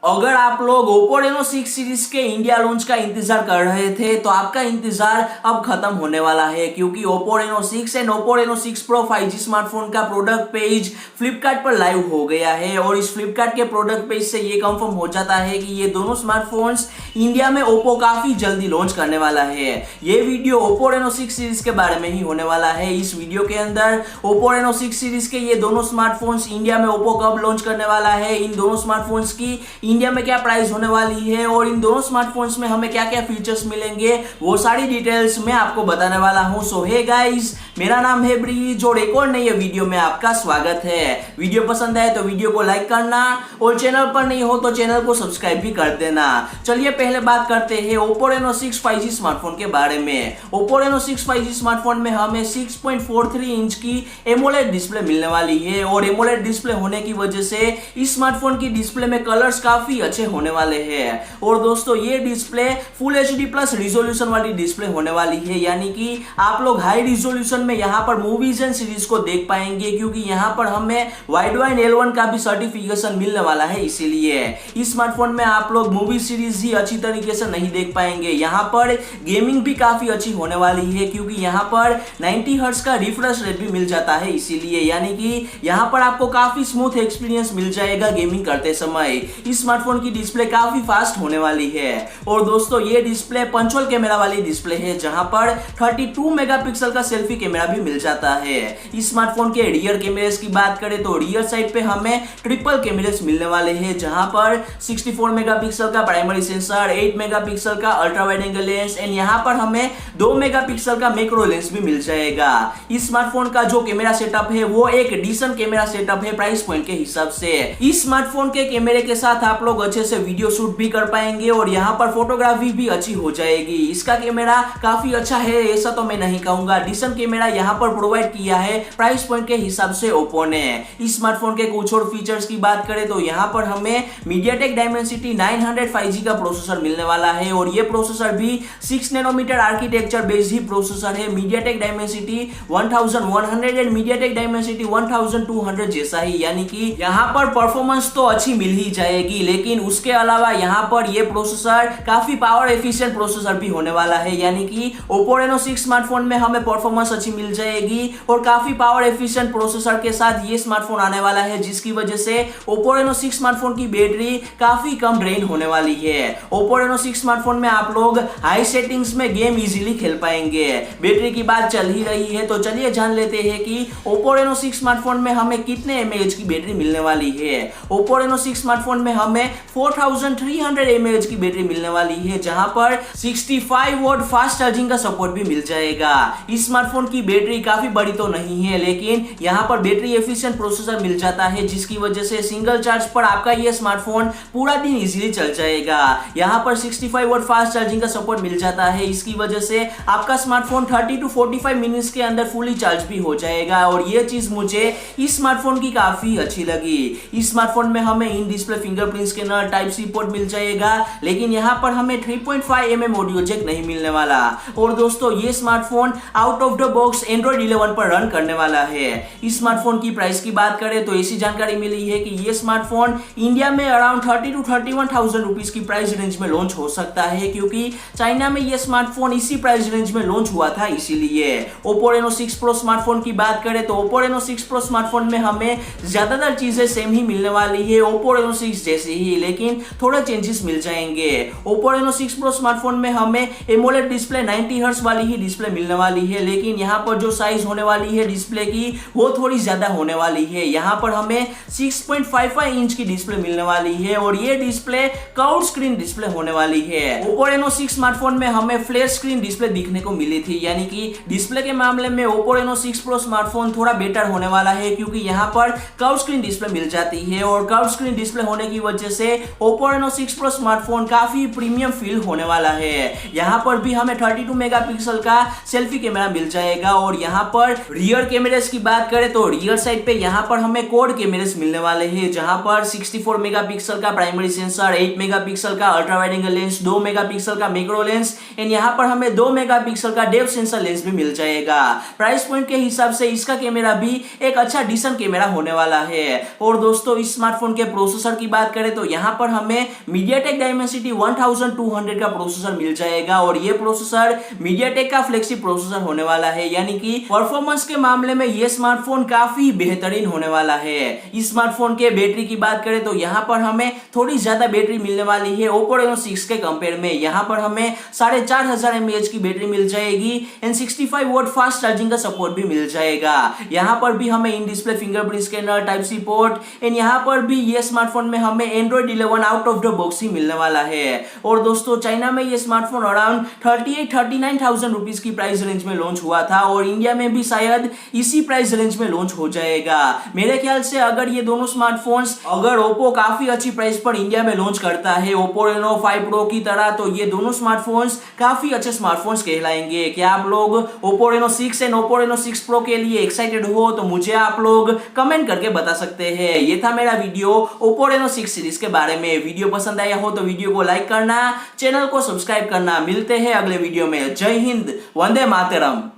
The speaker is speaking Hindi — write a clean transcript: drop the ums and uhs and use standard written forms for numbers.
अगर आप लोग Oppo Reno 6 सीरीज के इंडिया लॉन्च का इंतजार कर रहे थे तो आपका इंतजार अब खत्म होने वाला है, क्योंकि Oppo Reno 6 and Oppo Reno 6 Pro 5G smartphone का प्रोडक्ट पेज फ्लिपकार्ट पर लाइव हो गया है। और इस फ्लिपकार्ट के प्रोडक्ट पेज से ये कंफर्म हो जाता है कि ये दोनों स्मार्टफोन्स इंडिया में Oppo काफी जल्दी लॉन्च करने वाला है। ये वीडियो Oppo Reno 6 सीरीज के बारे में ही होने वाला है। इस वीडियो के अंदर Oppo Reno 6 सीरीज के ये दोनों स्मार्टफोन्स इंडिया में Oppo कब लॉन्च करने वाला है, इन दोनों स्मार्टफोन्स की इंडिया में क्या प्राइस होने वाली है और इन दोनों स्मार्टफोन्स में हमें क्या क्या फीचर्स मिलेंगे, वो सारी डिटेल्स मैं आपको बताने वाला हूं। सो हे गाइस, मेरा नाम है ब्रीज और एक और नई वीडियो में आपका स्वागत है। वीडियो पसंद आए तो वीडियो को लाइक करना और चैनल पर नहीं हो तो चैनल को सब्सक्राइब भी कर देना। चलिए पहले बात करते हैं Oppo Reno 6 5G स्मार्टफोन के बारे में। Oppo Reno 6 5G स्मार्टफोन में हमें 6.43 इंच की एमोलेड डिस्प्ले मिलने वाली है और एमोलेड डिस्प्ले होने की वजह से इस स्मार्टफोन की डिस्प्ले में कलर्स काफी अच्छे होने वाले हैं। और दोस्तों ये display full HD plus resolution वाली डिस्प्ले होने वाली है, यानी कि आप लोग हाई रिजोल्यूशन में यहाँ पर मूवीज एंड सीरीज को देख पाएंगे, क्योंकि यहाँ पर हमें वाइड वाइन L1 का भी सर्टिफिकेशन मिलने वाला है। इसीलिए इस स्मार्टफोन में आप लोग मूवी सीरीज ही अच्छी तरीके से नहीं देख पाएंगे। यहाँ पर गेमिंग भी काफी अच्छी होने वाली है, क्योंकि यहाँ पर 90 हर्ट्ज का रिफ्रेश रेट भी मिल जाता है। इसीलिए यानी कि यहाँ पर आपको काफी स्मूथ एक्सपीरियंस मिल जाएगा गेमिंग करते समय। इस स्मार्टफोन की डिस्प्ले काफी फास्ट होने वाली है। और दोस्तों ये डिस्प्ले पंचोल कैमरा वाली डिस्प्ले है, जहां पर 32 मेगापिक्सल का सेल्फी कैमरा भी मिल जाता है। इस स्मार्टफोन के रियर कैमरेस की बात करें तो रियर साइड पे हमें ट्रिपल कैमरेस मिलने वाले हैं, जहां पर 64 मेगापिक्सल का प्राइमरी सेंसर, 8 मेगापिक्सल का ultra wide angle lens and यहां पर हमें 2 मेगापिक्सल का मैक्रो लेंस भी मिल जाएगा। इस स्मार्टफोन का जो कैमरा सेटअप है वो एक डिसेंट कैमरा सेटअप है प्राइस पॉइंट के हिसाब से। इस स्मार्टफोन के कैमरे के साथ आप लोग अच्छे से वीडियो शूट भी कर पाएंगे और यहाँ पर फोटोग्राफी भी अच्छी हो जाएगी। इसका कैमरा काफी अच्छा है ऐसा तो मैं नहीं कहूंगा, डिसेंट कैमरा यहाँ पर प्रोवाइड किया है प्राइस पॉइंट के हिसाब से ओप्पो ने। इस स्मार्टफोन के कुछ और फीचर्स की बात करें तो यहाँ पर हमें मीडियाटेक डायमेंसिटी 900 5G का प्रोसेसर मिलने वाला है और ये प्रोसेसर भी 6 नैनोमीटर आर्किटेक्चर बेस्ड ही प्रोसेसर है। MediaTek Dimensity 1100 and MediaTek Dimensity 1200 जैसा ही, यानी कि यहाँ पर परफॉर्मेंस तो अच्छी मिल ही जाएगी, लेकिन उसके अलावा यहाँ पर ये प्रोसेसर काफी पावर एफिशिएंट प्रोसेसर भी होने वाला है। यानी कि Oppo Reno 6 स्मार्टफोन में हमें परफॉर्मेंस अच्छी मिल जाएगी और काफी पावर एफिशिएंट प्रोसेसर के साथ ये स्मार्टफोन आने वाला है, जिसकी वजह से Oppo Reno 6 स्मार्टफोन की बैटरी काफी कम ड्रेन होने वाली है। Oppo Reno 6 स्मार्टफोन में आप लोग हाई सेटिंग्स में गेम इजीली खेल पाएंगे। बैटरी की बात चल ही रही है तो चलिए जान लेते हैं कि Oppo Reno 6 स्मार्टफोन में हमें कितने mAh की बैटरी मिलने वाली है। Oppo Reno 6 स्मार्टफोन में हमें 4300 mAh की बैटरी मिलने वाली है, जहां पर 65 वॉट फास्ट चार्जिंग का सपोर्ट भी मिल जाएगा। इस स्मार्टफोन की बैटरी काफी बड़ी तो नहीं है, लेकिन यहां पर बैटरी एफिशिएंट प्रोसेसर मिल जाता है, जिसकी वजह से सिंगल चार्ज पर आपका यह स्मार्टफोन पूरा दिन इजीली चल जाएगा। यहां पर 65 वॉट फास्ट चार्जिंग का सपोर्ट मिल जाता है, इसकी वजह से आपका स्मार्टफोन 30 to 45 मिनट्स के अंदर फुली चार्ज भी हो जाएगा और यह चीज मुझे इस स्मार्टफोन की काफी अच्छी लगी। इस स्मार्टफोन में हमें in display fingerprint scanner type C port मिल जाएगा, लेकिन यहाँ पर हमें 3.5 mm ऑडियो जैक नहीं मिलने वाला। और दोस्तों ये smartphone out of the box Android 11 पर रन करने वाला है। इस स्मार्टफोन की प्राइस की बात करें तो ऐसी जानकारी मिली है कि ये स्मार्टफोन इंडिया में अराउंड 30 to 31,000 रुपीज की प्राइस रेंज में लॉन्च हो सकता है, क्योंकि चाइना में ये स्मार्टफोन इसी प्राइस रेंज में लॉन्च हुआ था। इसीलिए Oppo Reno 6 Pro स्मार्टफोन की बात करें तो Oppo Reno 6 Pro स्मार्टफोन में हमें ज्यादातर चीजें सेम ही मिलने वाली है Oppo Reno 6 जैसे ही, लेकिन थोड़े चेंजेस मिल जाएंगे। Oppo Reno 6 Pro स्मार्टफोन में हमें एमोलेड डिस्प्ले 90 हर्ट्ज वाली ही डिस्प्ले मिलने वाली है, लेकिन यहाँ पर जो साइज होने वाली है डिस्प्ले की वो थोड़ी ज्यादा होने वाली है। यहाँ पर हमें 6.55 इंच की डिस्प्ले मिलने वाली है और ये डिस्प्ले कर्व्ड स्क्रीन डिस्प्ले होने वाली है। Oppo Reno 6 स्मार्टफोन में हमें फ्लैट स्क्रीन डिस्प्ले दिखने को मिली थी, यानी कि डिस्प्ले के मामले में Oppo Reno 6 Pro स्मार्टफोन थोड़ा बेटर होने वाला है, क्योंकि यहाँ पर कर्व्ड स्क्रीन डिस्प्ले मिल जाती है और कर्व्ड स्क्रीन डिस्प्ले होने की वजह से Oppo Reno 6 Pro स्मार्टफोन काफी प्रीमियम फील होने वाला है। यहाँ पर भी हमें 32 मेगापिक्सल का सेल्फी कैमरा मिल जाएगा और यहाँ पर रियर कैमरेस की बात करें तो रियर साइड पे यहाँ पर हमें क्वाड कैमरेस मिलने वाले हैं, जहाँ पर 64 मेगापिक्सल का प्राइमरी सेंसर, 8 मेगापिक्सल का ultra wide angle lens, 2 megapixel का मैक्रो लेंस एंड यहाँ पर हमें 2 मेगापिक्सल का डेप्थ सेंसर लेंस भी मिल जाएगा। प्राइस पॉइंट के हिसाब से इसका कैमरा भी एक अच्छा डिसेंट कैमरा होने वाला है। और दोस्तों इस स्मार्टफोन के प्रोसेसर की बात करें करें तो यहाँ पर हमें MediaTek Dimensity 1200 का प्रोसेसर मिल जाएगा और ये प्रोसेसर MediaTek का फ्लैगशिप प्रोसेसर होने वाला है, यानी कि परफॉर्मेंस के मामले में ये स्मार्टफोन काफी बेहतरीन होने वाला है। इस स्मार्टफोन के बैटरी की बात करें तो यहाँ पर हमें थोड़ी ज्यादा बैटरी मिलने वाली है Oppo Reno 6 के कंपेयर में। यहाँ पर हमें 4500 mAh की बैटरी मिल जाएगी एंड 65 वोल्ट फास्ट चार्जिंग का सपोर्ट भी मिल जाएगा। यहाँ पर भी हमें in display fingerprint scanner, type C port and यहाँ पर भी ये स्मार्टफोन में हमें Android 11 out of the box ही मिलने वाला है। और दोस्तों चाइना में ये स्मार्टफोन अराउंड 38-39,000 रुपीज की प्राइस रेंज में लॉन्च हुआ था और इंडिया में भी शायद इसी प्राइस रेंज में लॉन्च हो जाएगा। मेरे ख्याल से अगर ये दोनों स्मार्टफोन्स अगर ओप्पो काफी अच्छी प्राइस पर इंडिया में लॉन्च करता है Oppo Reno 5 Pro की तरह, तो ये दोनों स्मार्टफोन्स काफी अच्छे स्मार्टफोन्स कहलाएंगे। क्या आप लोग Oppo Reno 6 and Oppo Reno 6 Pro के लिए एक्साइटेड हो तो मुझे आप लोग कमेंट करके बता सकते हैं। ये था मेरा वीडियो Oppo Reno 6 सीरीज के बारे में। वीडियो पसंद आया हो तो वीडियो को लाइक करना, चैनल को सब्सक्राइब करना। मिलते हैं अगले वीडियो में। जय हिंद, वंदे मातरम।